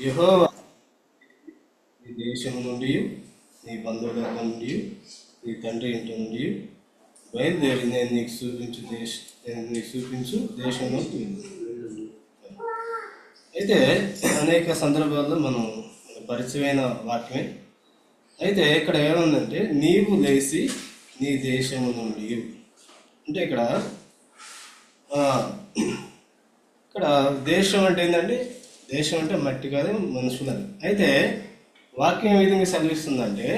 యెహోవా నీ దేశం నుండి, నీ బంధువుల నుండి, నీ తండ్రి ఇంటి నుండి బయలుదేరి నేను నీకు చూపించు దేశంలో అయితే అనేక సందర్భాల్లో మనం పరిచయమైన వాక్యమే. అయితే ఇక్కడ ఏముందంటే నీవు లేచి నీ దేశము నుండి అంటే ఇక్కడ దేశం అంటే ఏంటంటే దేశం అంటే మట్టి కాదు, మనుషులని. అయితే వాక్యం ఏ విధంగా సెలవిస్తుందంటే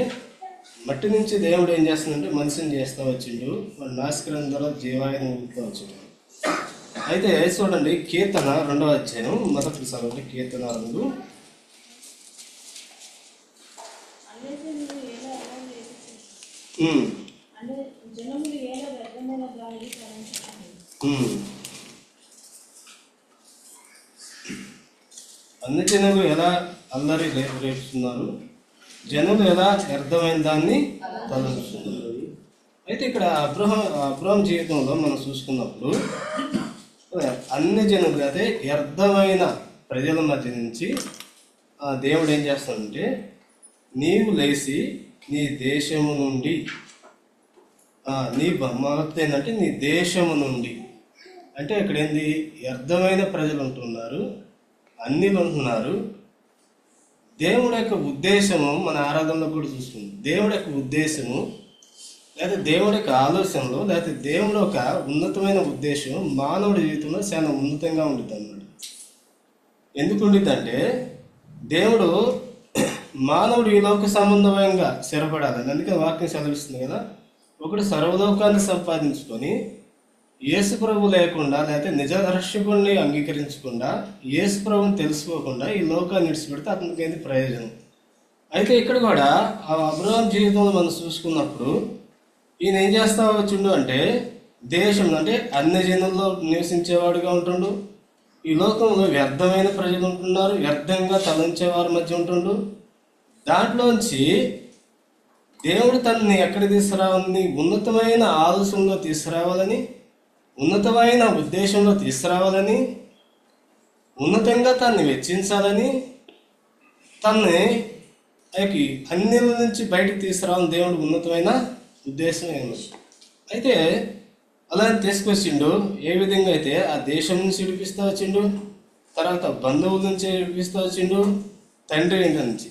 మట్టి నుంచి దేవుడు ఏం చేస్తుందంటే మనిషిని చేస్తూ వచ్చిండు, వాడు నాశకరం ద్వారా జీవాయుధం ఊపుతూ వచ్చిండు. అయితే చూడండి కీర్తన 2వ అధ్యాయం మొదటి చదవండి. కీర్తన 2. అన్ని జనులు ఎలా అల్లరి రేపుతున్నారు, జనులు ఎలా వ్యర్థమైన దాన్ని తలంచుతున్నారు. అయితే ఇక్కడ అబ్రహాం జీవితంలో మనం చూసుకున్నప్పుడు అన్ని జనులు అయితే వ్యర్థమైన ప్రజల మధ్య నుంచి దేవుడు ఏం చేస్తాడంటే నీవు లేచి నీ దేశము నుండి నీ మొదటి ఏంటంటే నీ దేశము నుండి అంటే ఇక్కడ ఏంది వ్యర్థమైన ప్రజలు ఉంటున్నారు, అన్నిలు ఉంటున్నారు. దేవుడి యొక్క ఉద్దేశము మన ఆరాధనలో కూడా చూస్తుంది. దేవుడి యొక్క ఉద్దేశము లేకపోతే దేవుడి యొక్క ఆలోచనలో లేకపోతే దేవుడి యొక్క ఉన్నతమైన ఉద్దేశం మానవుడి జీవితంలో చాలా ఉన్నతంగా ఉంటుంది అన్నమాట. ఎందుకు ఉండిద్దంటే దేవుడు మానవుడు ఈ లోక సంబంధంగా స్థిరపడాలని, అందుకే వాక్యం సెలవిస్తుంది కదా, ఒకడు సర్వలోకాన్ని సంపాదించుకొని యేసు ప్రభు లేకుండా లేకపోతే నిజ రక్షకుడిని అంగీకరించకుండా యేసు ప్రభుని తెలుసుకోకుండా ఈ లోకాన్ని విడిచిపెడితే అతనికి ఏంది ప్రయోజనం. అయితే ఇక్కడ కూడా ఆ అబ్రహాం జీవితంలో మనం చూసుకున్నప్పుడు ఈయన ఏం చేస్తా వచ్చిండు అంటే దేశం అంటే అన్ని జనుల్లో నివసించేవాడుగా ఉంటుండు. ఈ లోకంలో వ్యర్థమైన ప్రజలు ఉంటున్నారు, వ్యర్థంగా తలంచేవారి మధ్య ఉంటుండు. దాంట్లోంచి దేవుడు తనని ఎక్కడ తీసుకురావాలని, ఉన్నతమైన ఆలోచనలో తీసుకురావాలని, ఉన్నతమైన ఉద్దేశంలో తీసుకురావాలని, ఉన్నతంగా తనని వెచ్చించాలని, తనని అన్నిల నుంచి బయటకు తీసుకురావాలని దేవుడు ఉన్నతమైన ఉద్దేశం ఏమి. అయితే అలా తీసుకొచ్చిండు. ఏ విధంగా అయితే ఆ దేశం నుంచి విడిపిస్తూ వచ్చిండు, తర్వాత బంధువుల నుంచి విడిపిస్తూ వచ్చిండు, తండ్రి ఇంటి నుంచి.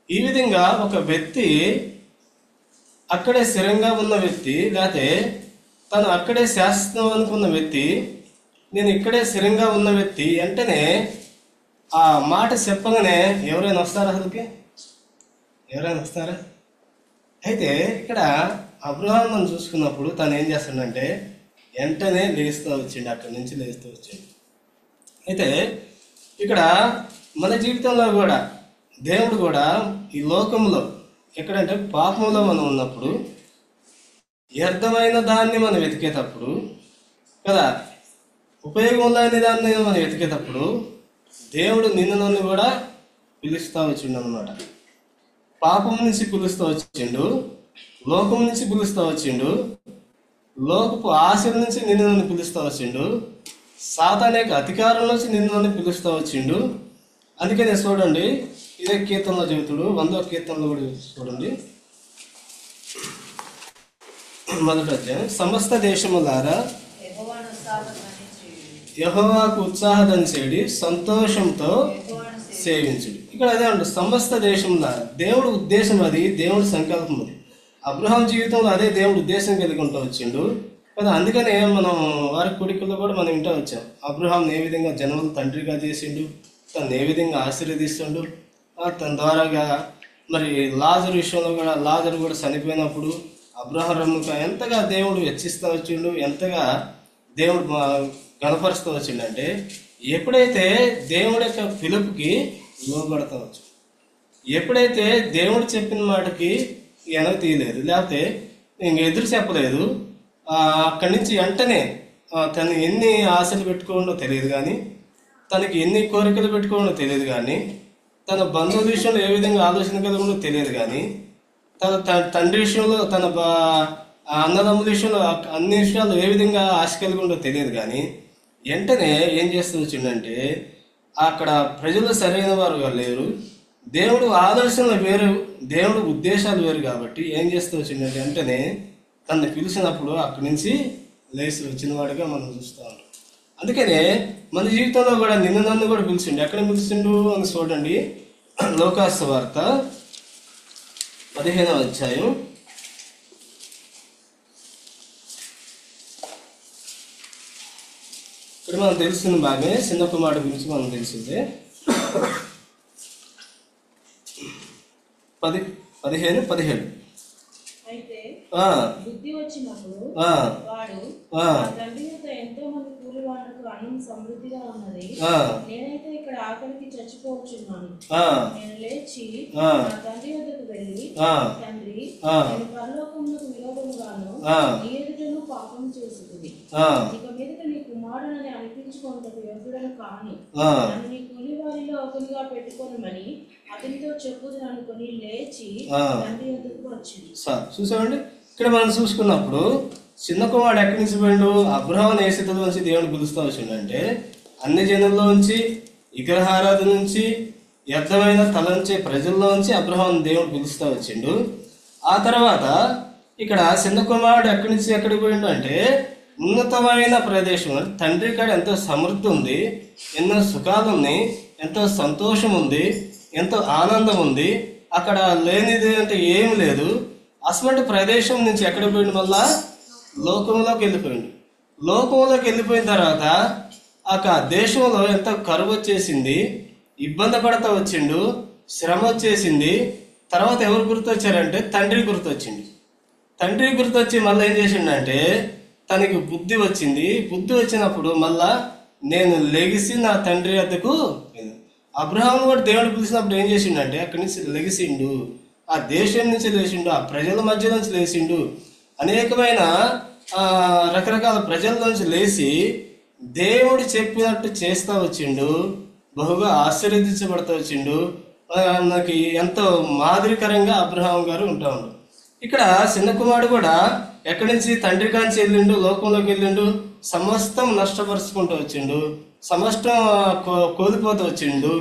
ఈ విధంగా ఒక వ్యక్తి అక్కడే స్థిరంగా ఉన్న వ్యక్తి లేకపోతే తను అక్కడే శాశ్వతం అనుకున్న వ్యక్తి, నేను ఇక్కడే స్థిరంగా ఉన్న వ్యక్తి వెంటనే ఆ మాట చెప్పగానే ఎవరైనా వస్తారా? అసలుకి ఎవరైనా వస్తారా? అయితే ఇక్కడ అబ్రహాం మనం చూసుకున్నప్పుడు తను ఏం చేస్తాడంటే వెంటనే లేస్తూ వచ్చిండు, అక్కడి నుంచి లేస్తూ వచ్చిండు. అయితే ఇక్కడ మన జీవితంలో కూడా దేవుడు కూడా ఈ లోకంలో ఎక్కడంటే పాపంలో మనం ఉన్నప్పుడు వ్యర్థమైన దాన్ని మనం వెతికేటప్పుడు కదా, ఉపయోగం లేని దాన్ని మనం వెతికేటప్పుడు దేవుడు నన్ను కూడా పిలుస్తూ వచ్చిండు అనమాట. పాపం నుంచి పిలుస్తూ వచ్చిండు, లోకం నుంచి పిలుస్తూ వచ్చిండు, లోకపు ఆశల నుంచి నన్ను పిలుస్తూ వచ్చిండు, సాతాను యొక్క అధికారం నుంచి నన్ను పిలుస్తూ వచ్చిండు. అందుకనే చూడండి ఇదే కీర్తనలో చెబుతాడు, 100వ కీర్తనలో కూడా చూడండి, మొదటి అధ్యాయం. సమస్త దేశములారా యెహోవాకు ఉత్సాహం చేడి సంతోషంతో సేవించుడు. ఇక్కడ అదే అంటారు సమస్త దేశములారా. దేవుడు ఉద్దేశం అది, దేవుడి సంకల్పం అది. అబ్రహాం జీవితంలో అదే దేవుడు ఉద్దేశం కలిగి ఉంటూ వచ్చిండు కదా. అందుకనే మనం వారి కుడికల్లో కూడా మనం వింటూ వచ్చాం. అబ్రహాం ఏ విధంగా జనములు తండ్రిగా చేసిండు, తను ఏ విధంగా ఆశీర్వదిస్తుండు, తన ద్వారాగా మరి లాజరు విషయంలో కూడా లాజరు కూడా చనిపోయినప్పుడు అబ్రహాం ఎంతగా దేవుడు హెచ్చిస్తూ వచ్చిండు, ఎంతగా దేవుడు గణపరుస్తూ వచ్చిండు అంటే ఎప్పుడైతే దేవుడి యొక్క పిలుపుకి లోబడతా వచ్చు, ఎప్పుడైతే దేవుడు చెప్పిన మాటకి వెనక తీయలేదు లేకపోతే ఇంక ఎదురు చెప్పలేదు, అక్కడి నుంచి వెంటనే తను ఎన్ని ఆశలు పెట్టుకోవడో తెలియదు కానీ, తనకి ఎన్ని కోరికలు పెట్టుకోవడో తెలియదు కానీ, తన బంధువుల విషయంలో ఏ విధంగా ఆలోచన కలగడో తెలియదు కానీ, తన తండ్రి విషయంలో తన అన్నదమ్ముల విషయంలో అన్ని విషయాలు ఏ విధంగా ఆశ కలిగి ఉండో తెలియదు కానీ, వెంటనే ఏం చేస్తూ వచ్చిందంటే అక్కడ ప్రజలు సరైన వారుగా లేరు, దేవుడు ఆలోచనలు వేరు, దేవుడు ఉద్దేశాలు వేరు. కాబట్టి ఏం చేస్తూ వచ్చిందంటే వెంటనే తనని పిలిచినప్పుడు అక్కడి నుంచి లేచి వచ్చిన వాడిగా మనం చూస్తూ ఉంటాం. అందుకనే మన జీవితంలో కూడా నిన్ను నన్ను కూడా పిలిచిండు. ఎక్కడ పిలిచిండు అని చూడండి, లోకాసు వార్త 15వ అధ్యాయం. ఇక్కడ మనం తెలిసిన బాగా చిన్న కుమారుడు గురించి మనం తెలిసిందే. 15:17. అయితే బుద్ధి వచ్చినప్పుడు వాడు తండ్రి యొక్క ఎంతో మంది కూలి వాళ్ళకు అన్నం సమృద్ధిగా ఉన్నది, నేనైతే ఇక్కడ ఆకలికి చచ్చిపోవచ్చున్నాను. నేను లేచి నా తండ్రి వద్దకు వెళ్ళి, తండ్రి, నేను పరలోకమునకు విరోధముగాను నీ ఎదుటను పాపం చేసింది, ఇక మీదట నీ కుమారుడని అనిపించుకోవటకు యోగ్యుడను కాను, నన్ను నీ కూలి వారిలో ఒకరిగా పెట్టుకోనమని అతనితో చెప్పుదని అనుకుని లేచి తండ్రి వద్దకు వచ్చింది. చూసామండి, ఇక్కడ మనం చూసుకున్నప్పుడు చిన్న కుమారుడు ఎక్కడి నుంచి పోయిండు? అబ్రహాము నేసితుల నుంచి దేవుడు పిలుస్తూ వచ్చిండంటే అన్ని జనుల్లో నుంచి, విగ్రహారాధన నుంచి, వ్యర్థమైన తలంచే ప్రజల్లో నుంచి అబ్రహాం దేవుడు పిలుస్తూ వచ్చిండు. ఆ తర్వాత ఇక్కడ చిన్న కుమారుడు ఎక్కడి నుంచి ఎక్కడికి పోయిండు అంటే ఉన్నతమైన ప్రదేశం, తండ్రి కాడ ఎంతో సమృద్ధి ఉంది, ఎన్నో సుఖాలు ఉన్నాయి, ఎంతో సంతోషం ఉంది, ఎంతో ఆనందం ఉంది. అక్కడ లేనిది అంటే ఏమి లేదు. అటువంటి ప్రదేశం నుంచి ఎక్కడ పోయిండు? మళ్ళా లోకంలోకి వెళ్ళిపోయిండు. లోకంలోకి వెళ్ళిపోయిన తర్వాత ఆ దేశంలో ఎంతో కరువు వచ్చేసింది, ఇబ్బంది పడతా వచ్చిండు, శ్రమ వచ్చేసింది. తర్వాత ఎవరు గుర్తొచ్చారంటే తండ్రి గుర్తొచ్చిండు. తండ్రి గుర్తొచ్చి మళ్ళీ ఏం చేసిండంటే తనకి బుద్ధి వచ్చింది. బుద్ధి వచ్చినప్పుడు మళ్ళా నేను లెగిసి నా తండ్రి వద్దకు. అబ్రహాం కూడా దేవుడు పిలిచినప్పుడు ఏం చేసిండంటే అక్కడి నుంచి లెగిసిండు, ఆ దేశం నుంచి లేచిండు, ఆ ప్రజల మధ్య నుంచి లేచిండు, అనేకమైన రకరకాల ప్రజల నుంచి లేచి దేవుడు చెప్పినట్టు చేస్తూ వచ్చిండు, బహుగా ఆశీర్వదించబడుతూ వచ్చిండు. మనకి ఎంతో మాదిరికరంగా అబ్రహాం గారు ఉంటా ఉండు. ఇక్కడ చిన్న కుమారుడు కూడా ఎక్కడి నుంచి తండ్రి కాంచి వెళ్ళిండు, లోకంలోకి వెళ్ళిండు, సమస్తం నష్టపరుచుకుంటూ వచ్చిండు, సమస్తం కోల్పోతూ వచ్చిండు.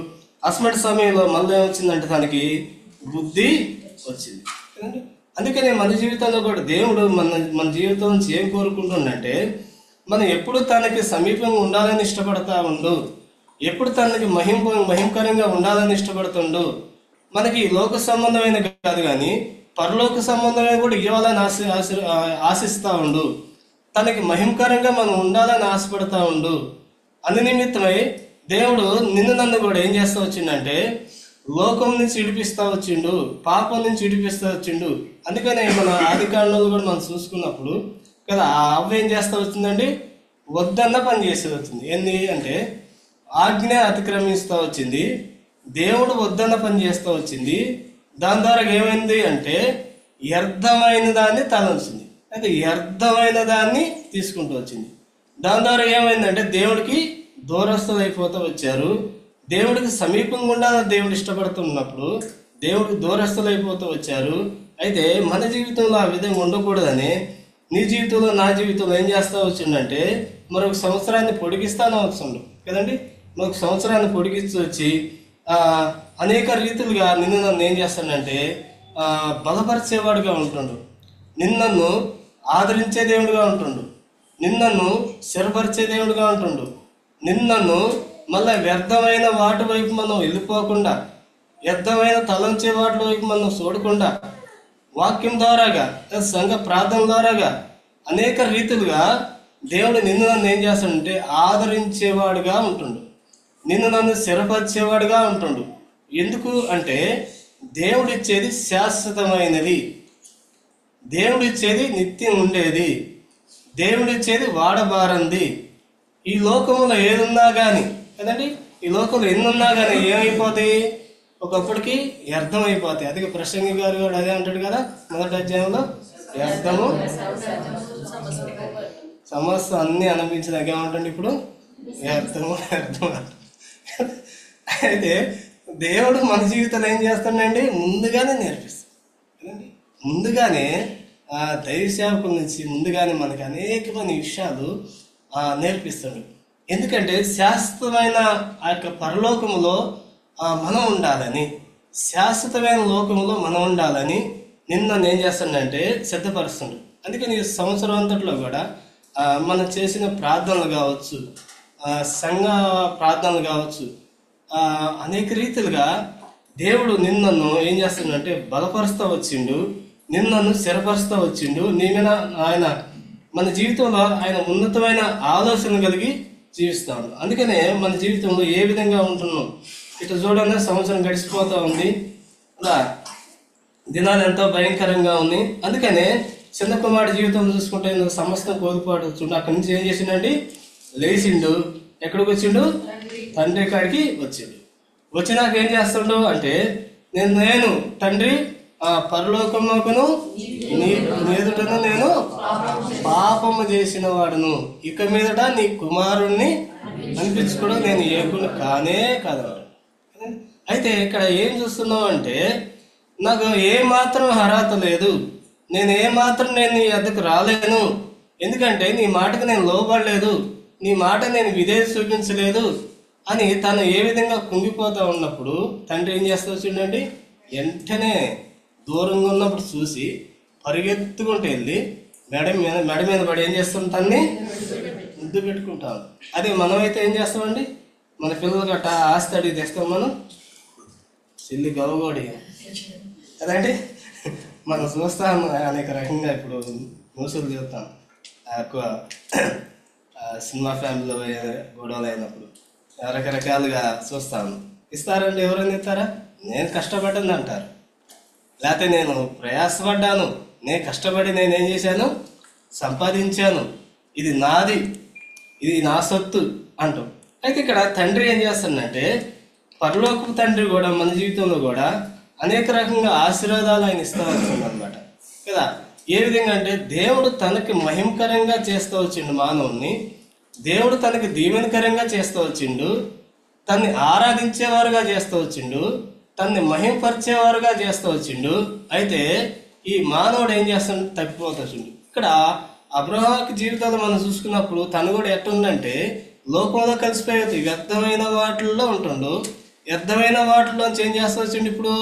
అస్మటి సమయంలో మళ్ళీ ఏమొచ్చిందంటే తనకి బుద్ధి వచ్చింది. అందుకని మన జీవితంలో కూడా దేవుడు మన జీవితం నుంచి ఏం కోరుకుంటుండంటే మనం ఎప్పుడు తనకి సమీపంగా ఉండాలని ఇష్టపడతా ఉండు, ఎప్పుడు తనకి మహిమకరంగా ఉండాలని ఇష్టపడుతుండు. మనకి లోక సంబంధమైన కాదు కానీ పరలోక సంబంధమైన కూడా ఇవ్వాలని ఆశిస్తూ ఉండు, తనకి మహిమకరంగా మనం ఉండాలని ఆశపడతా ఉండు. అందు నిమిత్తమై దేవుడు నిన్ను నన్ను కూడా ఏం చేస్తూ వచ్చిండంటే లోకం నుంచి విడిపిస్తూ వచ్చిండు, పాపం నుంచి విడిపిస్తూ వచ్చిండు. అందుకనే మన ఆది కాండంలో కూడా మనం చూసుకున్నప్పుడు కదా అవ్వ ఏం చేస్తూ వచ్చిందండి? వద్దన్న పని చేస్తూ వచ్చింది. ఏంది అంటే ఆజ్ఞ అతిక్రమిస్తూ వచ్చింది, దేవుడు వద్దన్న పని చేస్తూ వచ్చింది. దాని ద్వారా ఏమైంది అంటే వ్యర్థమైన దాన్ని తలంచింది, అయితే వ్యర్థమైన దాన్ని తీసుకుంటూ వచ్చింది. దాని ద్వారా ఏమైందంటే దేవుడికి దూరస్తులు అయిపోతూ వచ్చారు. దేవుడికి సమీపంగా ఉండాలని దేవుడు ఇష్టపడుతున్నప్పుడు దేవుడికి దూరస్తులు అయిపోతూ వచ్చారు. అయితే మన జీవితంలో ఆ విధంగా ఉండకూడదని నీ జీవితంలో నా జీవితంలో ఏం చేస్తూ వచ్చిందంటే మరొక సంవత్సరాన్ని పొడిగిస్తాను వచ్చిండు కదండి. మరొక సంవత్సరాన్ని పొడిగిస్తూ వచ్చి అనేక రీతులుగా నిన్ను నన్ను ఏం చేస్తాడంటే బలపరిచేవాడుగా ఉంటుండు, నిన్ను ఆదరించే దేవుడుగా ఉంటుండు, నిన్ను స్థిరపరిచే దేవుడుగా ఉంటుండు, నిన్ను మళ్ళీ వ్యర్థమైన వాటి వైపు మనం వెళ్ళిపోకుండా, వ్యర్థమైన తలంచే వాటి వైపు మనం చూడకుండా వాక్యం ద్వారాగా, సంఘ ప్రార్థన ద్వారాగా అనేక రీతులుగా దేవుడు నిన్ను నన్ను ఏం చేస్తాడంటే ఆదరించేవాడుగా ఉంటుండు, నిన్ను నన్ను స్థిరపరిచేవాడుగా ఉంటుండు. ఎందుకు అంటే దేవుడు ఇచ్చేది శాశ్వతమైనది, దేవుడు ఇచ్చేది నిత్యం ఉండేది, దేవుడు ఇచ్చేది వాడబారంది. ఈ లోకంలో ఏదున్నా కానీ కదండి, ఈ లోకంలో ఎన్నున్నా కానీ ఏమైపోతాయి? ఒకప్పటికి వ్యర్థం అయిపోతాయి. అందుకే ప్రసంగి గారు కూడా అదే అంటాడు కదా మొదటి అధ్యాయంలో, వ్యర్థము సమస్య అన్ని అనిపించినాక ఏమంటండి ఇప్పుడు వ్యర్థము అయితే దేవుడు మన జీవితంలో ఏం చేస్తాడండి ముందుగానే నేర్పిస్తాడు కదండి. ముందుగానే దైవ సేవకుల నుంచి ముందుగానే మనకి అనేకమైన విషయాలు నేర్పిస్తాడు. ఎందుకంటే శాశ్వతమైన ఆ యొక్క పరలోకములో మనం ఉండాలని, శాశ్వతమైన లోకములో మనం ఉండాలని నిన్ను ఏం చేస్తాడంటే సిద్ధపరుస్తుండు. అందుకని ఈ సంవత్సరం అంతట్లో కూడా మనం చేసిన ప్రార్థనలు కావచ్చు, సంఘ ప్రార్థనలు కావచ్చు, అనేక రీతిలుగా దేవుడు నిన్నను ఏం చేస్తుండంటే బలపరుస్తూ వచ్చిండు, నిన్నను స్థిరపరుస్తూ వచ్చిండు. నీ మీద ఆయన మన జీవితంలో ఆయన ఉన్నతమైన ఆలోచన కలిగి జీవిస్తాడు. అందుకనే మన జీవితంలో ఏ విధంగా ఉంటున్నాం, ఇటు చూడండి సంవత్సరం గడిచిపోతూ ఉంది, అలా దినాలు ఎంతో భయంకరంగా ఉంది. అందుకనే చిన్న కుమారుడి జీవితం చూసుకుంటే సమస్తం కోల్పోవడం చూడు. అక్కడి నుంచి ఏం చేసిండండి, లేచిండు. ఎక్కడికి వచ్చిండు? తండ్రి కాడికి వచ్చిండు. వచ్చినాక ఏం చేస్తుండు అంటే నేను తండ్రి పరలోకమునకును నీ మీదటను నేను పాపము చేసిన వాడును, ఇక మీదట నీ కుమారుణ్ణి అనిపించుకోవడం నేను ఏకుని కానే కాదు. అయితే ఇక్కడ ఏం చూస్తున్నావు అంటే నాకు ఏమాత్రం అర్హత లేదు, నేను ఏమాత్రం నేను నీ వద్దకు రాలేను, ఎందుకంటే నీ మాటకు నేను లోబడలేదు, నీ మాట నేను విధేయత చూపించలేదు అని తను ఏ విధంగా కుంగిపోతూ ఉన్నప్పుడు తండ్రి ఏం చేస్తూ వచ్చిండండి, వెంటనే దూరంగా ఉన్నప్పుడు చూసి పరిగెత్తుకుంటూ వెళ్ళి మెడ మీద పడి ఏం చేస్తాం, తన్ని ముద్దు పెట్టుకుంటాం. అది మనమైతే ఏం చేస్తామండి, మన పిల్లలు గట్ట ఆస్తి అడిగి తెస్తాం, మనం చెల్లి గవగోడి కదండి. మనం చూస్తాం అనేక రకంగా ఇప్పుడు న్యూస్లు చూస్తాం, ఎక్కువ సినిమా ఫ్యామిలీలో గొడవలు అయినప్పుడు రకరకాలుగా చూస్తాను. ఇస్తారండి, ఎవరైనా ఇస్తారా? నేను కష్టపడ్డాను అంటారు, లేకపోతే నేను ప్రయాసపడ్డాను, నేను కష్టపడి నేనేం చేశాను, సంపాదించాను, ఇది నాది, ఇది నా సొత్తు అంటాం. అయితే ఇక్కడ తండ్రి ఏం చేస్తాడంటే పరలోకపు తండ్రి కూడా మన జీవితంలో కూడా అనేక రకంగా ఆశీర్వాదాలు ఆయన ఇస్తూ వస్తుంది అనమాట కదా. ఏ విధంగా అంటే దేవుడు తనకి మహిమకరంగా చేస్తూ వచ్చిండు మానవుణ్ణి, దేవుడు తనకి దీవెనకరంగా చేస్తూ వచ్చిండు, తన్ని ఆరాధించేవారుగా చేస్తూ వచ్చిండు, తన్ని మహిమపరిచేవారుగా చేస్తూ వచ్చిండు. అయితే ఈ మానవుడు ఏం చేస్తాడు, తప్పిపోతాడు. ఇక్కడ అబ్రహాము జీవితాలు మనం చూసుకున్నప్పుడు తను కూడా ఎట్టుందంటే లోకంలో కలిసిపోయేది, వ్యర్థమైన వాటిల్లో ఉంటుండు. వ్యర్థమైన వాటిలోంచి ఏం చేస్తూ వచ్చిండు, ఇప్పుడు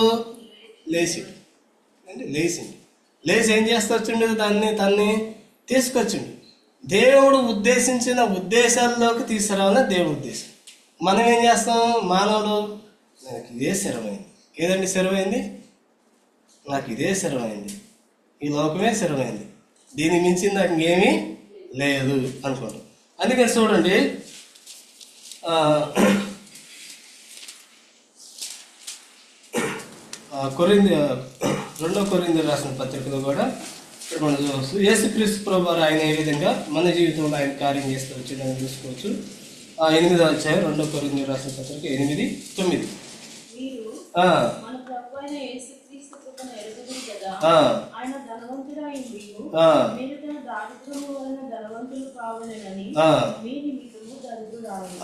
లేచిండు అంటే లేచి ఏం చేస్తూ వచ్చిండు, తన్ని తీసుకొచ్చిండు. దేవుడు ఉద్దేశించిన ఉద్దేశాల్లోకి తీసుకురావాలని దేవుడు ఉద్దేశం. మనం ఏం చేస్తాం, మానవుడు నాకు ఇదే స్థిరమైంది, ఏదండి స్థిరమైంది, నాకు ఇదే స్థిరమైంది, ఈ లోకమే స్థిరమైంది, దీన్ని మించింది నాకు ఇంకేమీ లేదు అనుకుంటాం. అందుకని చూడండి రెండో కొరింథీయులకు రాసిన పత్రికలో కూడా ఇక్కడ మనం చూడవచ్చు యేసుక్రీస్తు ప్రభువారు ఆయన ఏ విధంగా మన జీవితంలో ఆయన కార్యం చేస్తూ వచ్చాడని చూసుకోవచ్చు. 8వ అధ్యాయం 2 కొరింథీయులకు రాసిన పత్రిక 8:9.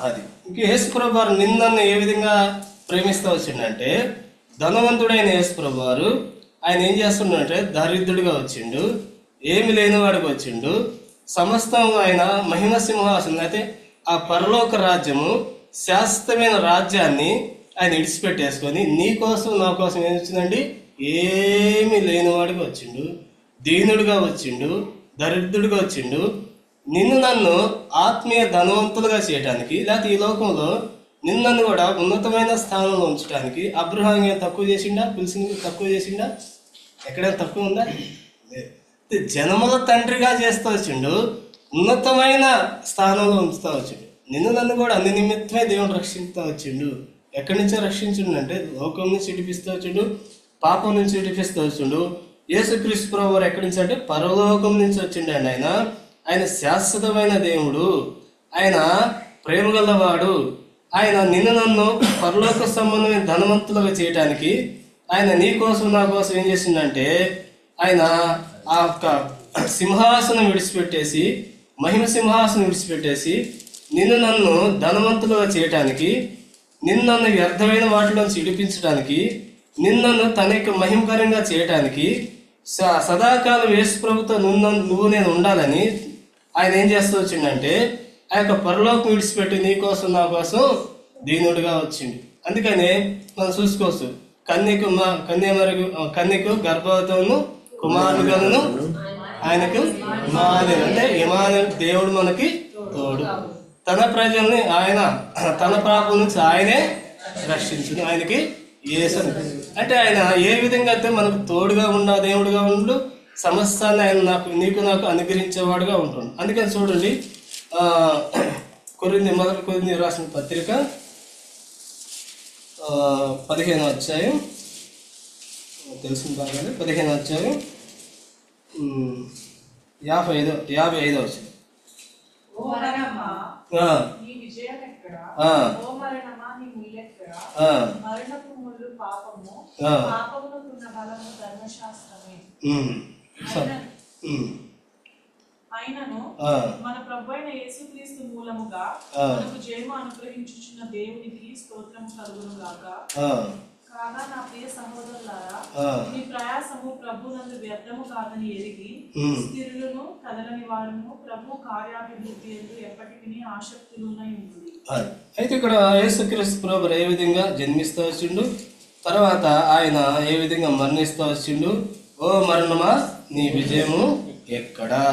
అది ఇంక యేసు ప్రభువారు నిన్నను ఏ విధంగా ప్రేమిస్తూ వచ్చిండంటే ధనవంతుడైన యేసు ప్రభువారు ఆయన ఏం చేస్తుండంటే దరిద్రుడిగా వచ్చిండు, ఏమి లేనివాడికి వచ్చిండు. సమస్తం ఆయన మహిమ సింహాసనం అయితే ఆ పరలోక రాజ్యము శాశ్వతమైన రాజ్యాన్ని ఆయన విడిచిపెట్టేసుకొని నీ కోసం నా కోసం ఏం వచ్చిందండి, ఏమి లేనివాడికి వచ్చిండు, దీనుడిగా వచ్చిండు, దరిద్రుడిగా వచ్చిండు. నిన్ను నన్ను ఆత్మీయ ధనవంతులుగా చేయడానికి, లేకపోతే ఈ లోకంలో నిన్ను కూడా ఉన్నతమైన స్థానంలో ఉంచడానికి అబ్రహాం ఏం తక్కువ చేసిండా, పిలిచింది తక్కువ చేసిండా, ఎక్కడైనా తక్కువ ఉందా? జనముల తండ్రిగా చేస్తూ వచ్చిండు, ఉన్నతమైన స్థానంలో ఉంచుతూ వచ్చిండు. నిన్ను నన్ను కూడా అన్ని నిమిత్తమే దేవుడు రక్షిస్తూ వచ్చిండు. ఎక్కడి నుంచో రక్షించుండు అంటే లోకం నుంచి విడిపిస్తూ వచ్చిండు, పాపం నుంచి విడిపిస్తూ వచ్చిండు. యేసుక్రీస్తు ప్రభువారు ఎక్కడి నుంచి అంటే పరలోకం నుంచి వచ్చిండండి. ఆయన శాశ్వతమైన దేవుడు, ఆయన ప్రేమ గలవాడు. ఆయన నిన్ను నన్ను పరలోక సంబంధమైన ధనవంతులుగా చేయటానికి ఆయన నీ కోసం నా కోసం ఏం చేసిందంటే ఆయన ఆ యొక్క సింహాసనం విడిచిపెట్టేసి, మహిమ సింహాసనం విడిచిపెట్టేసి నిన్ను నన్ను ధనవంతులుగా చేయటానికి, నిన్ను వ్యర్థమైన వాటిలోంచి విడిపించడానికి, నిన్ను తన యొక్క మహిమకరంగా చేయటానికి, సదాకాలం యేసు ప్రభుతో నువ్వు నేను ఉండాలని ఆయన ఏం చేస్తూ వచ్చిండంటే ఆ యొక్క పరలోకం విడిచిపెట్టి నీ కోసం నా కోసం దీనుడిగా వచ్చింది. అందుకని మనం చూసుకోవచ్చు, కన్యకు గర్భవతమును కుమారుడుగాను ఆయనకు ఇమానుయేలు, అంటే ఇమానుయేలు దేవుడు మనకి తోడు. తన ప్రజల్ని ఆయన తన పాపం నుంచి ఆయనే రక్షించును, ఆయనకి యేసని. అంటే ఆయన ఏ విధంగా అయితే మనకు తోడుగా ఉన్న దేవుడుగా ఉండు, సమస్తాన్ని ఆయన నాకు అనుగ్రహించేవాడుగా ఉంటుండు. అందుకని చూడండి, మొదటి కొరింథీ రాసిన పత్రిక 15వ అధ్యాయం, తెలిసిన బాగానే 15వ అధ్యాయం 55వ వచనం. అయినను మన ప్రభువైన యేసుక్రీస్తు మూలముగా మనకు జయము అనుగ్రహించుచున్న దేవునికి స్తోత్రము కలుగును గాక. కాగా నా ప్రియ సహోదరులారా, మీ ప్రయాసము ప్రభునందు వ్యర్థము కాదని ఎరిగి స్థిరులను కదలని వారును ప్రభు కార్యాభివృద్ధి యందు ఎప్పటికీ ఆసక్తులున్నై ఉంటుంది. అయితే ఇక్కడ యేసుక్రీస్తు ప్రభు ఏ విధంగా జన్మిస్తూ వచ్చిండు, తర్వాత ఆయన ఏ విధంగా మరణిస్తూ వచ్చిండు. ఓ మరణమా నీ విజయము ఎక్కడా?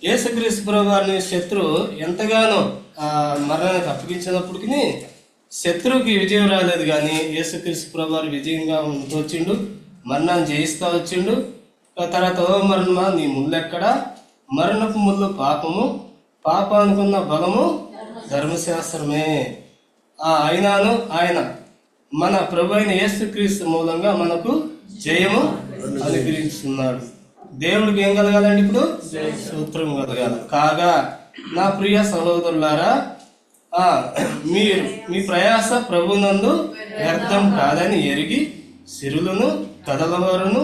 యేసుక్రీస్తు ప్రభు వారిని శత్రువు ఎంతగానో మరణానికి అప్పగించినప్పటికీ శత్రువుకి విజయం రాలేదు, కానీ యేసుక్రీస్తు ప్రభు వారు విజయంగా ఉంటూ వచ్చిండు, మరణాన్ని జయిస్తూ వచ్చిండు. తర్వాత ఓ మరణమా నీ ముళ్ళెక్కడా? మరణపు ముళ్ళు పాపము, పాపానుకున్న బలము ధర్మశాస్త్రమే. అయినాను ఆయన మన ప్రభు అయిన యేసుక్రీస్తు మూలంగా మనకు జయము అనుగ్రహిస్తున్నాడు. దేవుడికి ఏం కలగాలండి? ఇప్పుడు సూత్రం కలగాలి. కాగా నా ప్రియ సహోదరులారా, మీరు మీ ప్రయాస ప్రభునందు వ్యర్థం కాదని ఎరిగి సిరులను కదలవారును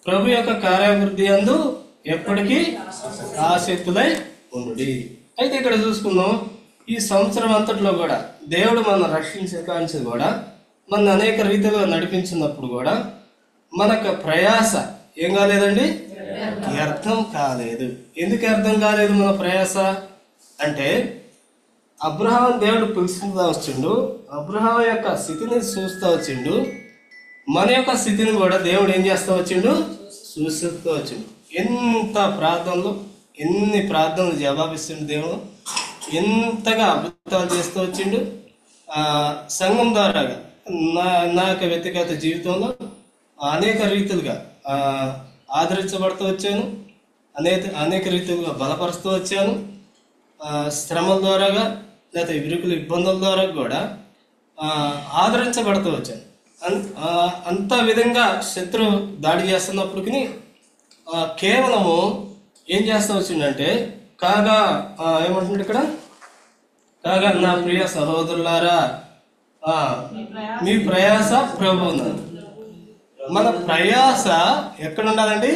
ప్రభు యొక్క కార్యాభివృద్ధి అందు ఎప్పటికీ ఆసక్తులై ఉండు. అయితే ఇక్కడ చూసుకుందాం, ఈ సంవత్సరం అంతట్లో కూడా దేవుడు మనం రక్షించే కాంచి కూడా మన అనేక రీతిలో నడిపించినప్పుడు కూడా మనకు ప్రయాస ఏం కాలేదండి? వ్యర్థం కాలేదు. ఎందుకు అర్థం కాలేదు మన ప్రయాస అంటే, అబ్రహాం దేవుడు పిలుచుకుంటూ వచ్చిండు, అబ్రహాం యొక్క స్థితిని చూస్తూ వచ్చిండు, మన యొక్క స్థితిని కూడా దేవుడు ఏం చేస్తూ వచ్చిండు? చూస్తూ వచ్చిండు. ఎన్ని ప్రార్థనలు జవాబిస్తుండు దేవుడు, ఎంతగా అద్భుతాలు చేస్తూ వచ్చిండు. సంఘం ద్వారా నా యొక్క వ్యక్తిగత జీవితంలో అనేక రీతులుగా ఆదరించబడుతూ వచ్చాను, అనేక రీతిలుగా బలపరుస్తూ వచ్చాను. శ్రమల ద్వారాగా లేకపోతే విరుకుల ఇబ్బందుల ద్వారా కూడా ఆదరించబడుతూ వచ్చాను. అంత విధంగా శత్రు దాడి చేస్తున్నప్పటికీ కేవలము ఏం చేస్తూ వచ్చిందంటే, కాగా ఏమంటున్నాడు ఇక్కడ, కాగా నా ప్రియ సహోదరులారా మీ ప్రయాస ప్రభువునందు. మన ప్రయాస ఎక్కడ ఉండాలండి?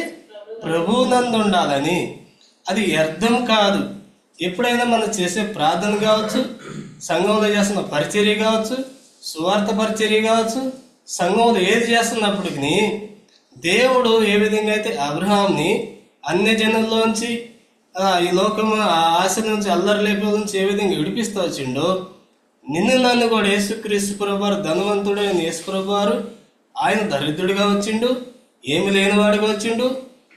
ప్రభువునందు ఉండాలని. అది వ్యర్థం కాదు. ఎప్పుడైనా మనం చేసే ప్రార్థన కావచ్చు, సంఘంలో చేస్తున్న పరిచర్య కావచ్చు, సువార్త పరిచర్య కావచ్చు, సంఘంలో ఏది చేస్తున్నప్పటికీ దేవుడు ఏ విధంగా అయితే అబ్రహాంని అన్య జనుల్లోంచి ఈ లోకం ఆశ నుంచి అల్లరి లేపల నుంచి ఏ విధంగా విడిపిస్తూ వచ్చిండో, నిన్ను నన్ను కూడా యేసుక్రీస్తు ప్రభువారు ధనవంతుడైన యేసు ప్రభువారు ఆయన దరిద్రుడిగా వచ్చిండు, ఏమి లేనివాడిగా వచ్చిండు,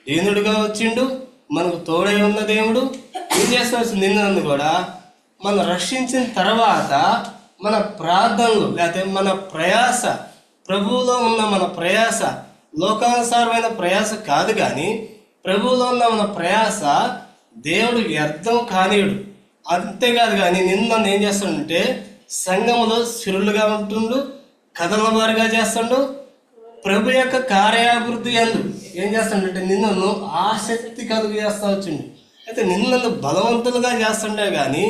దీనుడిగా వచ్చిండు, మనకు తోడై ఉన్న దేవుడు ఏం చేస్తావచ్చు? నిన్ను నన్ను కూడా మనం రక్షించిన తర్వాత మన ప్రార్థనలు లేకపోతే మన ప్రయాస, ప్రభువులో ఉన్న మన ప్రయాస లోకానుసారమైన ప్రయాస కాదు, కానీ ప్రభువులో ఉన్న మన ప్రయాస దేవుడు వ్యర్థం కానీయుడు. అంతేకాదు కానీ నిన్ను ఏం చేస్తాడంటే సంఘములో స్థిరులుగా ఉంటుండు, కథల వారిగా చేస్తాడు. ప్రభు యొక్క కార్యాభివృద్ధి అందు ఏం చేస్తాడంటే నిన్ను ఆసక్తి కలుగు చేస్తా వచ్చిండు. అయితే నిన్ను బలవంతులుగా చేస్తుండే కానీ,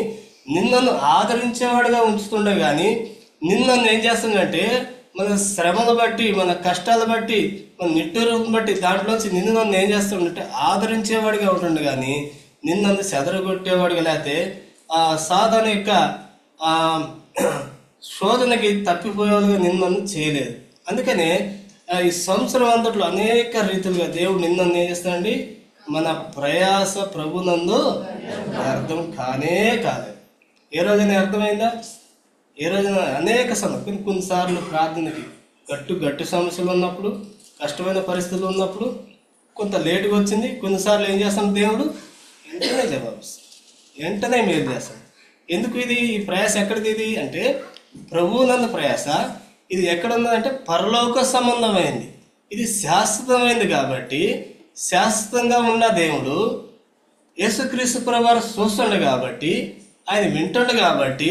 నిన్ను ఆదరించేవాడుగా ఉంచుతుండే కానీ, నిన్ను ఏం చేస్తుందంటే మన శ్రమను బట్టి, మన కష్టాలు బట్టి, మన నిట్టూరును బట్టి దాంట్లోంచి నిన్ను ఏం చేస్తుండే ఆదరించేవాడిగా ఉంటుండే కానీ నిన్ను చెదరగొట్టేవాడిగా లేకపోతే సాధన యొక్క శోధనకి తప్పిపోయేవాడుగా నిన్ను చేయలేదు. అందుకనే ఈ సంవత్సరం అంతట్లో అనేక రీతులుగా దేవుడు నిన్ను ఏం చేస్తాడండి? మన ప్రయాస ప్రభునందు అర్థం కానే కాలేదు. ఏ రోజైనా అర్థమైందా? ఏ రోజైనా అనేక కొన్నిసార్లు ప్రార్థనకి గట్టు సమస్యలు ఉన్నప్పుడు, కష్టమైన పరిస్థితులు ఉన్నప్పుడు కొంత లేటుగా వచ్చింది. కొన్నిసార్లు ఏం చేస్తాం, దేవుడు వెంటనే జవాబిస్తాడు, వెంటనే మేలు చేస్తాడు. ఎందుకు ఇది? ఈ ప్రయాస ఎక్కడిది ఇది అంటే ప్రభువునందు ప్రయాస. ఇది ఎక్కడున్నదంటే పరలోక సంబంధమైంది, ఇది శాశ్వతమైంది. కాబట్టి శాశ్వతంగా ఉన్న దేవుడు యేసుక్రీస్తు ప్రభువారు చూస్తుండు కాబట్టి, ఆయన వింటుండు కాబట్టి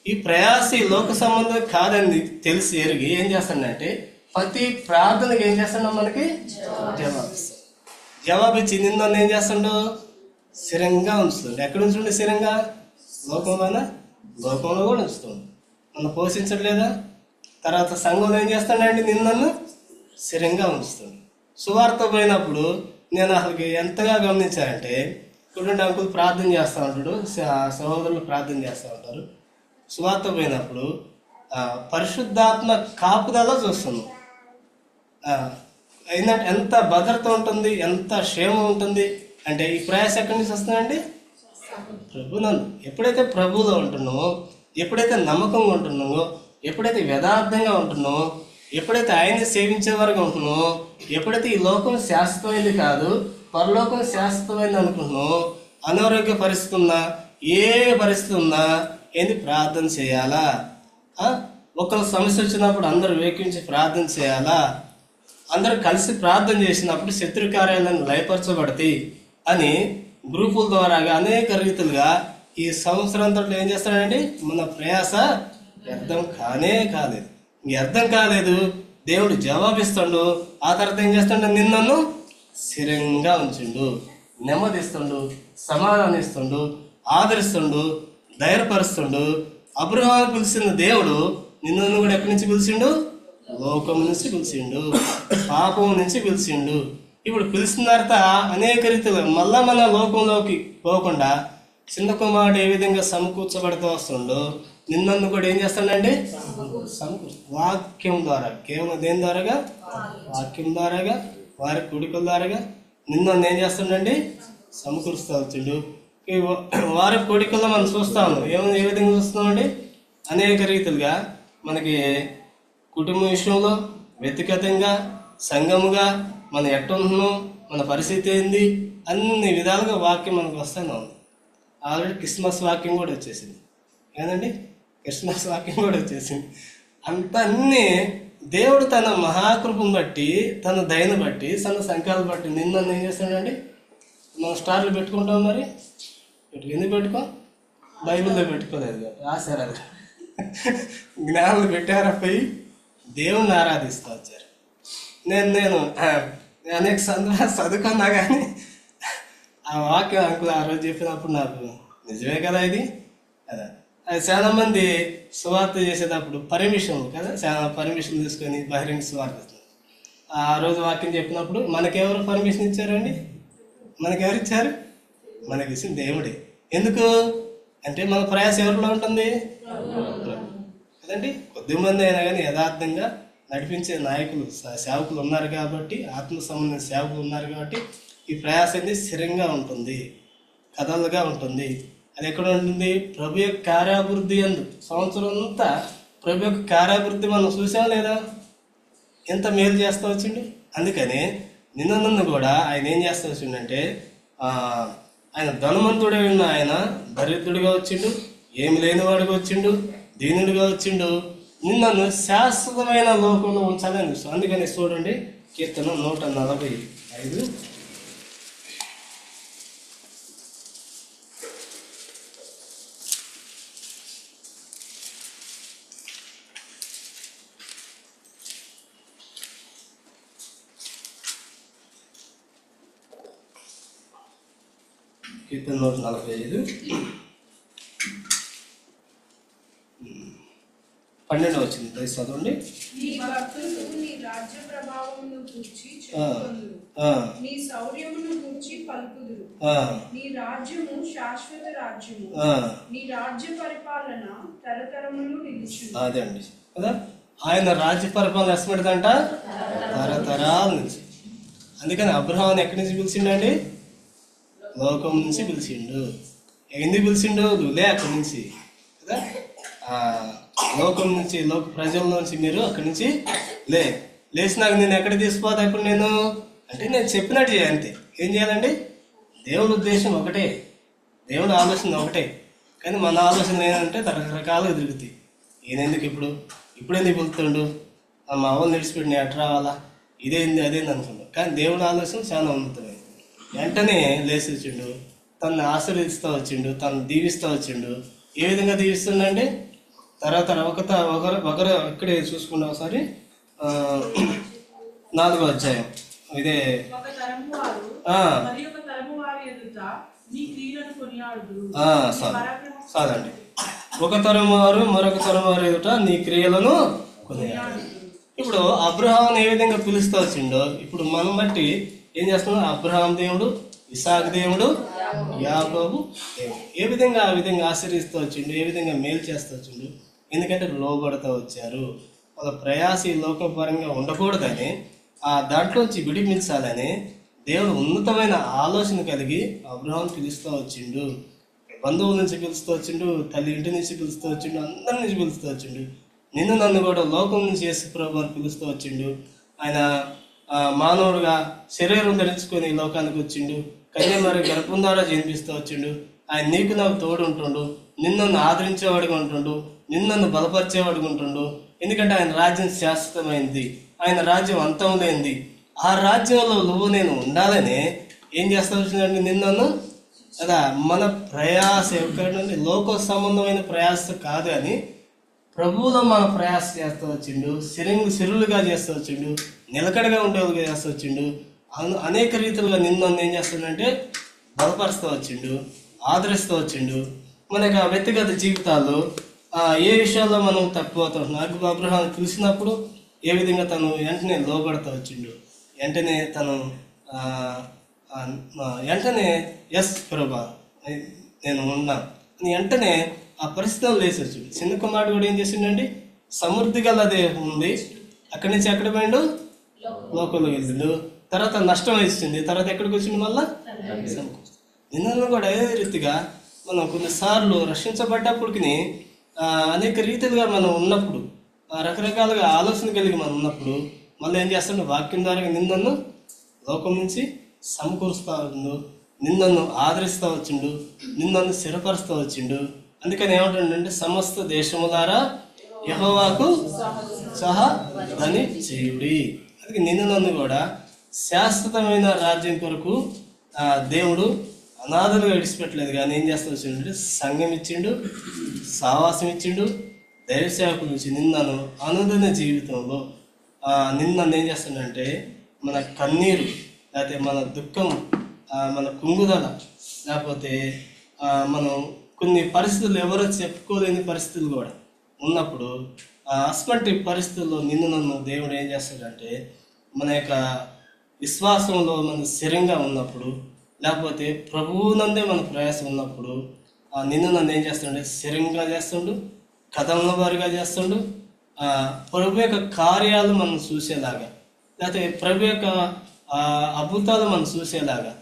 ఈ ప్రయాస ఈ లోక సంబంధం కాదని తెలిసి ఎరిగి ఏం చేస్తాడంటే ప్రతి ప్రార్థనకి ఏం చేస్తాడు, మనకి జవాబిస్తాడు. జవాబిచ్చి నిన్న ఏం చేస్తాడు, స్థిరంగా ఉంచుతుంది. ఎక్కడ ఉంచుండే స్థిరంగా? లోకంలో కూడా ఉంచుతుంది. నన్ను పోషించట్లేదా? తర్వాత సంఘంలో ఏం చేస్తాడండి, నిన్ను స్థిరంగా ఉంచుతుంది. సువార్త పోయినప్పుడు నేను అసలుకి ఎంతగా గమనించానంటే, చూడండి, అంకుల్ ప్రార్థన చేస్తూ ఉంటాడు, సహోదరులు ప్రార్థన చేస్తూ ఉంటారు. సువార్త పోయినప్పుడు పరిశుద్ధాత్మ కాపుదల చూస్తున్నాం. ఏంటంటే ఎంత భద్రత ఉంటుంది, ఎంత క్షేమం ఉంటుంది అంటే ఈ ప్రయాస ఎక్కడి నుంచి వస్తుందండి? ప్రభునందు. ఎప్పుడైతే ప్రభువులో ఉంటున్నామో, ఎప్పుడైతే నమ్మకంగా ఉంటున్నామో, ఎప్పుడైతే యథార్థంగా ఉంటున్నామో, ఎప్పుడైతే ఆయన్ని సేవించే వరకు ఉంటున్నామో, ఎప్పుడైతే ఈ లోకం శాశ్వతమైంది కాదు పరలోకం శాశ్వతమైంది అనుకుంటున్నామో, అనారోగ్య పరిస్థితి ఉన్నా, ఏ పరిస్థితి ఉన్నా ఏంది ప్రార్థన చేయాలా? ఒకరు సమస్య వచ్చినప్పుడు అందరూ వేకించి ప్రార్థన చేయాలా? అందరూ కలిసి ప్రార్థన చేసినప్పుడు శత్రు కార్యాలను లయపరచబడతాయి అని గ్రూపుల ద్వారాగా అనేక రీతులుగా ఈ సంవత్సరం అంతా ఏం చేస్తాడండి, మన ప్రయాస వ్యర్థం కానే కాలేదు. వ్యర్థం కాలేదు, దేవుడు జవాబిస్తాడు. ఆ తర్వాత ఏం చేస్తాడు, నిన్నను స్థిరంగా ఉంచిండు, నెమ్మదిస్తుండు, సమాధానిస్తుండు, ఆదరిస్తుండు, ధైర్యపరుస్తుండు. అబ్రహాము పిలిచిన దేవుడు నిన్ను కూడా ఎక్కడి నుంచి పిలిచిండు? లోకం నుంచి పిలిచిండు, పాపం నుంచి పిలిచిండు. ఇప్పుడు పిలిచిన తర్వాత అనేక రీతిలో మళ్ళా మన లోకంలోకి పోకుండా చిన్న కుమారుడు ఏ విధంగా సమకూర్చబడుతూ వస్తుండో నిన్ను కూడా ఏం చేస్తాడండి, వాక్యం ద్వారా, కేవలం దేని ద్వారాగా? వాక్యం ద్వారాగా, వారి కుడికల ద్వారాగా నిన్ను ఏం చేస్తుండండి, సమకూరుస్తూ వచ్చిండు. వారి కోడికల్లో మనం చూస్తాము. ఏ విధంగా చూస్తామండి? అనేక రీతులుగా మనకి కుటుంబ విషయంలో, వ్యక్తిగతంగా, సంఘముగా మనం ఎట్టుంటున్నాం, మన పరిస్థితి ఏంది, అన్ని విధాలుగా వాక్యం మనకు వస్తూనే ఉంది. ఆల్రెడీ క్రిస్మస్ వాక్యం కూడా వచ్చేసింది ఏదండి, క్రిస్మస్ వాక్యం కూడా వచ్చేసింది. అన్నీ దేవుడు తన మహాకృపను బట్టి, తన దయను బట్టి, తన సంఖ్యలు బట్టి నిన్న ఏం చేస్తాడండి, మనం స్టార్లు పెట్టుకుంటాం. మరి ఎందుకు పెట్టుకో? బైబిల్లో పెట్టుకోలేదు, రాశారు. అది జ్ఞానులు పెట్టారా పోయి దేవుణ్ణి ఆరాధిస్తూ వచ్చారు. నేను అనేక సందర్భాలు చదువుకున్నా కానీ ఆ వాక్యం అంకుల్ ఆ రోజు చెప్పినప్పుడు నాకు నిజమే కదా ఇది కదా. అది చాలా మంది సువార్త చేసేటప్పుడు పర్మిషన్ కదా, చాలా పర్మిషన్ తీసుకొని బహిరంగ సువార్త. ఆ రోజు వాక్యం చెప్పినప్పుడు మనకెవరు పర్మిషన్ ఇచ్చారండి? మనకెవరు ఇచ్చారు? మనకి ఇచ్చిన దేవుడే. ఎందుకు అంటే మన ప్రయాస ఎవరిలో ఉంటుంది కదండి. కొద్దిమంది అయినా కానీ యథార్థంగా నడిపించే నాయకులు, సేవకులు ఉన్నారు కాబట్టి, ఆత్మ సంబంధించిన సేవకులు ఉన్నారు కాబట్టి ఈ ప్రయాస అనేది స్థిరంగా ఉంటుంది, కథలుగా ఉంటుంది. అది ఎక్కడ ఉంటుంది? ప్రభు యొక్క కార్యాభివృద్ధి అందు. సంవత్సరం అంతా ప్రభు యొక్క కార్యాభివృద్ధి మనం చూసాం లేదా? ఎంత మేలు చేస్తూ వచ్చిండు. అందుకని నిన్న కూడా ఆయన ఏం చేస్తూ వచ్చిండంటే, ఆయన ధనవంతుడే ఉన్న ఆయన దరిద్రుడిగా వచ్చిండు, ఏమి లేనివాడిగా వచ్చిండు, దీనుడిగా వచ్చిండు. నిన్నను శాశ్వతమైన లోకంలో ఉంచాలని చూస్తాం. అందుకని చూడండి, కీర్తన 145. కీర్తన 145 12 వచ్చింది. దయచేసి చదవండి. నీ భక్తులు నీ రాజ్య ప్రభావమును గూర్చి చెప్పుకొందురు, నీ శౌర్యమును గూర్చి పలుకుదురు. నీ రాజ్యము శాశ్వత రాజ్యము, నీ రాజ్య పరిపాలన తరతరములు నిలుచును. అదే అండి కదా, ఆయన రాజ్య పరిపాలన ఎస్పెడదంట తరతరాల నుంచి. అందుకని అబ్రహాముని ఎక్కడి నుంచి పిలిచిండండి? లోకం నుంచి పిలిచిండు. ఎందుకు పిలిచిండు? లే అక్కడి నుంచి కదా, లోకం నుంచి, లోక ప్రజల నుంచి మీరు అక్కడి నుంచి లేచినాక నేను ఎక్కడ తీసిపోతా ఇప్పుడు నేను అంటే నేను చెప్పినట్టు చేయాలి అంతే. ఏం చేయాలండి? దేవుడి ఉద్దేశం ఒకటే, దేవుడి ఆలోచన ఒకటే. కానీ మన ఆలోచన ఏంటంటే రకరకాలుగా తిరుగుతాయి. ఈయనెందుకు ఇప్పుడు ఎందుకు పిలుతుండు, మా వాళ్ళు నిడిచిపెట్టి నేను ఎట్లా రావాలా, ఇదేంది అదేంది అనుకున్నాను. కానీ దేవుడి ఆలోచన చాలా ఉన్నతమైంది. వెంటనే లేచి వచ్చిండు, తనని ఆశీర్వదిస్తూ వచ్చిండు, తను దీవిస్తూ వచ్చిండు. ఏ విధంగా దీవిస్తుండండి? తర్వాత ఒకరు ఇక్కడే చూసుకుంటే ఒకసారి 4వ అధ్యాయం ఇదే కాదండి. ఒక తరం వారు మరొక తరం వారు ఎదుట నీ క్రియలను కొనియాడు. ఇప్పుడు అబ్రహాం ఏ విధంగా పిలుస్తూ వచ్చిండో ఇప్పుడు మనం బట్టి ఏం చేస్తున్నాం? అబ్రహాం దేవుడు, ఇసాక్ దేవుడు, యాకోబు దేవుడు. ఏ విధంగా ఆ విధంగా ఆశీర్వదిస్తూ వచ్చిండు, ఏ విధంగా మేలు చేస్తూ వచ్చిండు. ఎందుకంటే లోబడుతూ వచ్చారు. వాళ్ళ ప్రయాస ఈ లోకపరంగా ఉండకూడదని, ఆ దాంట్లోంచి విడిపించాలని దేవుడు ఉన్నతమైన ఆలోచన కలిగి అబ్రహాం పిలుస్తూ వచ్చిండు. బంధువుల నుంచి పిలుస్తూ వచ్చిండు, తల్లి ఇంటి నుంచి పిలుస్తూ వచ్చిండు, అందరి నుంచి పిలుస్తూ వచ్చిండు. నిన్ను నన్ను కూడా లోకం నుంచి యేసు ప్రభువుని పిలుస్తూ వచ్చిండు. ఆయన మానవుడుగా శరీరం ధరించుకొని ఈ లోకానికి వచ్చిండు. కన్యమరి గర్భం ద్వారా జన్మిస్తూ వచ్చిండు. ఆయన నీకు నాకు తోడు ఉంటుండు, నిన్ను ఆదరించేవాడుగా ఉంటుండు, నిన్ను బలపరిచేవాడుగా ఉంటుండు. ఎందుకంటే ఆయన రాజ్యం శాశ్వతమైంది, ఆయన రాజ్యం అంతం లేనిది. ఆ రాజ్యంలో నువ్వు నేను ఉండాలని ఏం చేస్తా వచ్చిందండి? నిన్ను కదా మన ప్రయాస ఎక్కడండి లోక సంబంధమైన ప్రయాస కాదు అని ప్రభువులో మన ప్రయాస చేస్తూ వచ్చిండు. సిరులుగా చేస్తూ వచ్చిండు, నిలకడగా ఉండేవాళ్ళుగా చేస్తూ వచ్చిండు. అనేక రీతిలుగా నిన్ను ఏం చేస్తుందంటే బలపరుస్తూ వచ్చిండు, ఆదరిస్తూ వచ్చిండు. మన యొక్క వ్యక్తిగత జీవితాల్లో ఏ విషయాల్లో మనం తప్పిపోతాం. నాకు అబ్రహాం చూసినప్పుడు ఏ విధంగా తను వెంటనే లోబడుతూ వచ్చిండు, వెంటనే తను ఎస్ ప్రభా నేను ఉన్నా అని వెంటనే ఆ పరిస్థితుల్లో లేచి వచ్చిండు. చిన్న కుమారుడు కూడా ఏం చేసిండండి? సమృద్ధి గలదే ఉంది, అక్కడి నుంచి ఎక్కడ పోయిండు? లోకంలో వెళ్ళిండు. తర్వాత నష్టం వేసింది, తర్వాత ఎక్కడికి వచ్చిండు? మళ్ళా నిన్న కూడా అదే రీతిగా మనం కొన్నిసార్లు రక్షించబడ్డప్పటికి అనేక రీతిలుగా మనం ఉన్నప్పుడు, రకరకాలుగా ఆలోచన కలిగి మనం ఉన్నప్పుడు మళ్ళీ ఏం చేస్తాడు? వాక్యం ద్వారా నిన్ను లోకం నుంచి సమకూరుస్తూ ఉండు, నిన్ను ఆదరిస్తూ వచ్చిండు, నిన్ను స్థిరపరుస్తూ వచ్చిండు. అందుకని ఏమంటుండంటే సమస్త దేశములారా యెహోవాకు సహధని చేయుడి. అందుకే నన్ను కూడా శాశ్వతమైన రాజ్యం కొరకు దేవుడు అనాథలుగా విడిచిపెట్టలేదు. కానీ ఏం చేస్తూ వచ్చిండంటే సంఘం ఇచ్చిండు, సావాసం ఇచ్చిండు, దైవసేవకుల నుంచి నిన్నను అనుదిన జీవితంలో నిన్ను ఏం చేస్తుండంటే మన కన్నీరు, లేకపోతే మన దుఃఖం, మన కుంగుదల, లేకపోతే మనం కొన్ని పరిస్థితులు ఎవరో చెప్పుకోలేని పరిస్థితులు కూడా ఉన్నప్పుడు అటువంటి పరిస్థితుల్లో నన్ను దేవుడు ఏం చేస్తాడంటే మన యొక్క విశ్వాసంలో మనం స్థిరంగా ఉన్నప్పుడు, లేకపోతే ప్రభువునందే మన ప్రయాసం ఉన్నప్పుడు నన్ను ఏం చేస్తాడంటే స్థిరంగా చేస్తుండు, కథల వారిగా చేస్తుండు. ప్రభు యొక్క కార్యాలు మనం చూసేలాగా, లేకపోతే ప్రభు యొక్క అద్భుతాలు మనం చూసేలాగా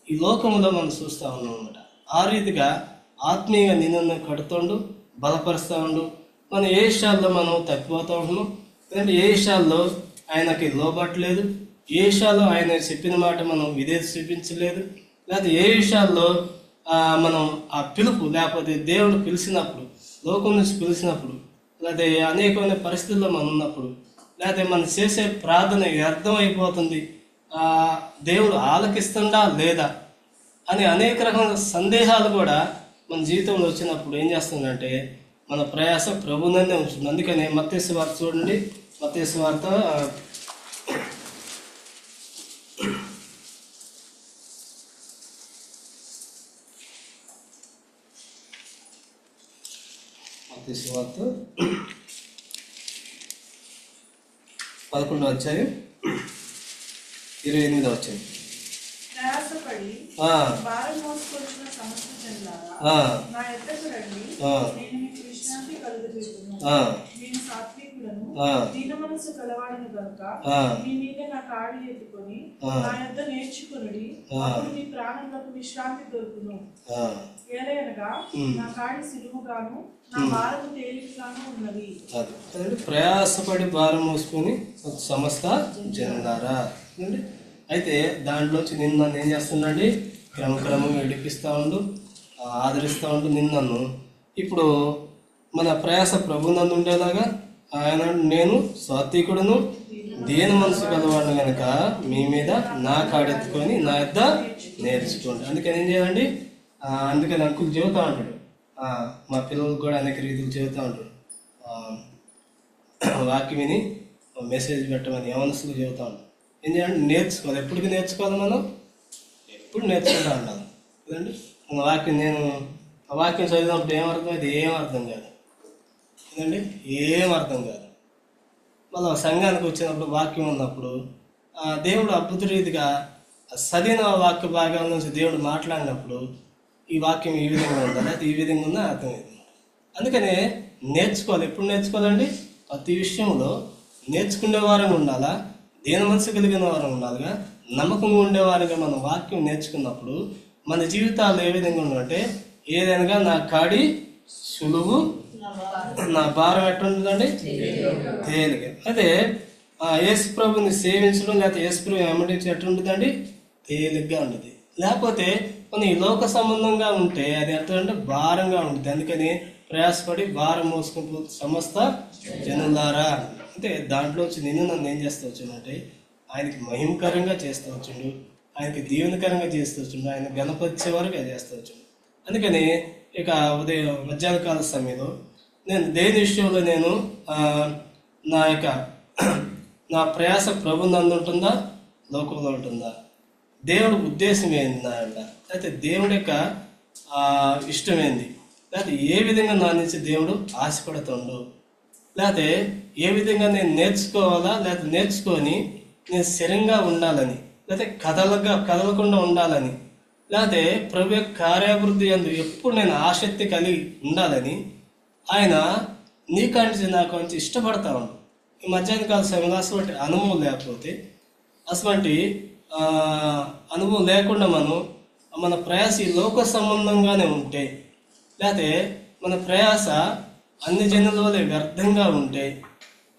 ఈ లోకంలో మనం చూస్తూ ఉన్నాం అన్నమాట. ఆ రీతిగా ఆత్మీయంగా నిన్ను కడుతుండు, బలపరుస్తూ ఉండు. మనం ఏ విషయాల్లో మనం తప్పిపోతూ ఉంటున్నాం, ఎందుకంటే ఏ విషయాల్లో ఆయనకి లోబట్టలేదు, ఏ విషయాల్లో ఆయన చెప్పిన మాట మనం విధేయత చూపించలేదు, లేకపోతే ఏ విషయాల్లో మనం ఆ పిలుపు, లేకపోతే దేవుడు పిలిచినప్పుడు, లోకం నుంచి పిలిచినప్పుడు, లేకపోతే అనేకమైన పరిస్థితుల్లో మనం ఉన్నప్పుడు, లేకపోతే మనం చేసే ప్రార్థన వ్యర్థమైపోతుంది, దేవుడు ఆలకిస్తుందా లేదా అని అనేక రకమైన సందేహాలు కూడా మన జీవితంలో వచ్చినప్పుడు ఏం చేస్తుందంటే మన ప్రయాస ప్రభువునందే ఉంటుంది. అందుకని మత్తయి సువార్త చూడండి, మత్తయి సువార్త 11వ అధ్యాయం 28వ అధ్యాయం. ప్రయాసపడి భారం మోసుకొచ్చిన సమస్త జనులారా నా యొద్దకు రండి, నేను మీకు విశ్రాంతి కలుగజేయుదును. నేను సాత్వికుడను, ఉండను. ఆ. దీన మనసు గలవాడను గనుక ఆ. మీ మీద నా కాడి ఎత్తుకొని ఆ. నా యొద్ద నేర్చుకొనుడి, ఆ. అప్పుడు మీ ప్రాణములకు విశ్రాంతి దొరుకును. ఏలయనగా నా కాడి సులువుగాను నా భారము తేలికగాను ఉన్నది. అది ప్రయాసపడి భారం మోసుకొని సమస్త జనులారా. అయితే దాంట్లోంచి నిన్ను నన్ను ఏం చేస్తుండండి, క్రమక్రమంగా విడిపిస్తూ ఉండు, ఆదరిస్తూ ఉండు నిన్ను. ఇప్పుడు మన ప్రయాస ప్రభు నందు ఉండేలాగా ఆయన నేను సాత్వికుడును దేని మనసు గలవాడిని కనుక మీ మీద నా కాడెత్తుకొని నా యొద్ద నేర్చుకోండి. అందుకని ఏం చేయాలండి, అందుకని అంకుల్ చెబుతూ ఉంటాడు, మా పిల్లలకు కూడా అనేక రీతులు చెబుతూ ఉంటాడు, వాక్యం విని మెసేజ్ పెట్టమని యవనస్తులు చెబుతూ ఉంటాడు. ఏం చేయాలంటే నేర్చుకోవాలి. ఎప్పటికీ నేర్చుకోవాలి, మనం ఎప్పుడు నేర్చుకుంటూ ఉండాలి కదండి. నేను ఆ వాక్యం చదివినప్పుడు ఏమర్థమైంది, ఏం అర్థం కాదు కదండి, ఏం అర్థం కాదు. మళ్ళీ సంఘానికి వచ్చినప్పుడు వాక్యం ఉన్నప్పుడు దేవుడు అద్భుత రీతిగా చదివిన వాక్య భాగాల నుంచి దేవుడు మాట్లాడినప్పుడు ఈ వాక్యం ఈ విధంగా ఉందా లేదా ఈ విధంగా ఉందా అర్థమైంది. అందుకనే నేర్చుకోవాలి. ఎప్పుడు నేర్చుకోవాలండి, ప్రతి విషయంలో నేర్చుకునే వారంగా ఉండాలా, దేని మనసు కలిగిన వారం ఉండాలిగా, నమ్మకంగా ఉండేవారిగా మనం వాక్యం నేర్చుకున్నప్పుడు మన జీవితాలు ఏ విధంగా ఉండాలంటే, ఏదైనా నా కాడి సులువు నా భారం ఎట్లుంటుందండి, తేలిక. అదే యేసు ప్రభుని సేవించడం లేకపోతే యేసు ప్రభు వెంబడించడం ఎట్లుంటుందండి, తేలిగ్గా ఉంటుంది. లేకపోతే కొన్ని లోక సంబంధంగా ఉంటే అది ఎట్లంటే భారంగా ఉంటుంది. అందుకని ప్రయాసపడి భారం మోసుకుంటూ సమస్త జనులారా అంటే దాంట్లోంచి నిన్ను నన్ను ఏం చేస్తూ వచ్చుంటే ఆయనకి మహిమకరంగా చేస్తూ వచ్చుండు, ఆయనకి దీవెనకరంగా చేస్తూ వచ్చుండు, ఆయన గణపరిచే వరకు చేస్తూ వచ్చుండు. అందుకని ఇక ఉదయం మధ్యాహ్న కాల సమయంలో నేను దేని విషయంలో నేను నా ప్రయాస ప్రభు నందు ఉంటుందా లోకంలో ఉంటుందా, దేవుడి ఉద్దేశం ఏంది అంట, లేకపోతే దేవుడి యొక్క ఇష్టమేంది, లేకపోతే ఏ విధంగా నా నుంచి దేవుడు ఆశపడుతుండు, లేకపోతే ఏ విధంగా నేను నేర్చుకోవాలా, లేకపోతే నేర్చుకొని నేను స్థిరంగా ఉండాలని, లేకపోతే కదలకుండా ఉండాలని, లేకపోతే ప్రభు యొక్క కార్యాభివృద్ధి అందు ఎప్పుడు నేను ఆసక్తి కలిగి ఉండాలని ఆయన నీకంటే నాకు కొంచెం ఇష్టపడతా ఉన్నాడు. ఈ మధ్యాహ్న కాల సమయంలో అటువంటి అనుభవం లేకపోతే, అటువంటి అనుభవం లేకుండా మన ప్రయాస ఈ లోక సంబంధంగానే ఉంటే, లేకపోతే మన ప్రయాస అన్ని జనుల వల్ల వ్యర్థంగా ఉంటే,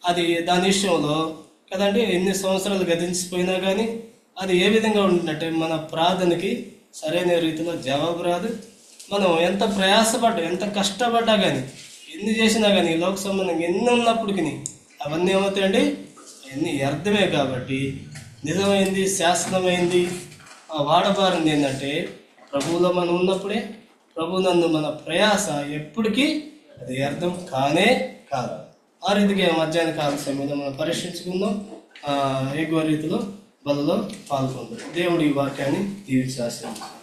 అది దాని విషయంలో కదండి ఎన్ని సంవత్సరాలు గతించిపోయినా కానీ అది ఏ విధంగా ఉంటుందంటే మన ప్రార్థనకి సరైన రీతిలో జవాబు రాదు. మనం ఎంత ప్రయాసపడ్డా ఎంత కష్టపడ్డా కానీ ఎన్ని చేసినా కానీ లోక సంబంధంగా ఎన్ని ఉన్నప్పటికీ అవన్నీ ఏమవుతాయండి, అన్నీ వ్యర్థమే. కాబట్టి నిజమైంది శాశ్వతమైంది వాడబారింది ఏంటంటే ప్రభువులో మనం ఉన్నప్పుడే, ప్రభు నందు మన ప్రయాస ఎప్పటికీ అది వ్యర్థం కానే కాదు. ఆ రీతిగా మధ్యాహ్న కాల సమయంలో మనం పరీక్షించుకుందాం, ఎగువ రీతిలో బలలో పాల్గొందాం. దేవుడి వాక్యాన్ని దీవించి ఆశీర్వదించాలి.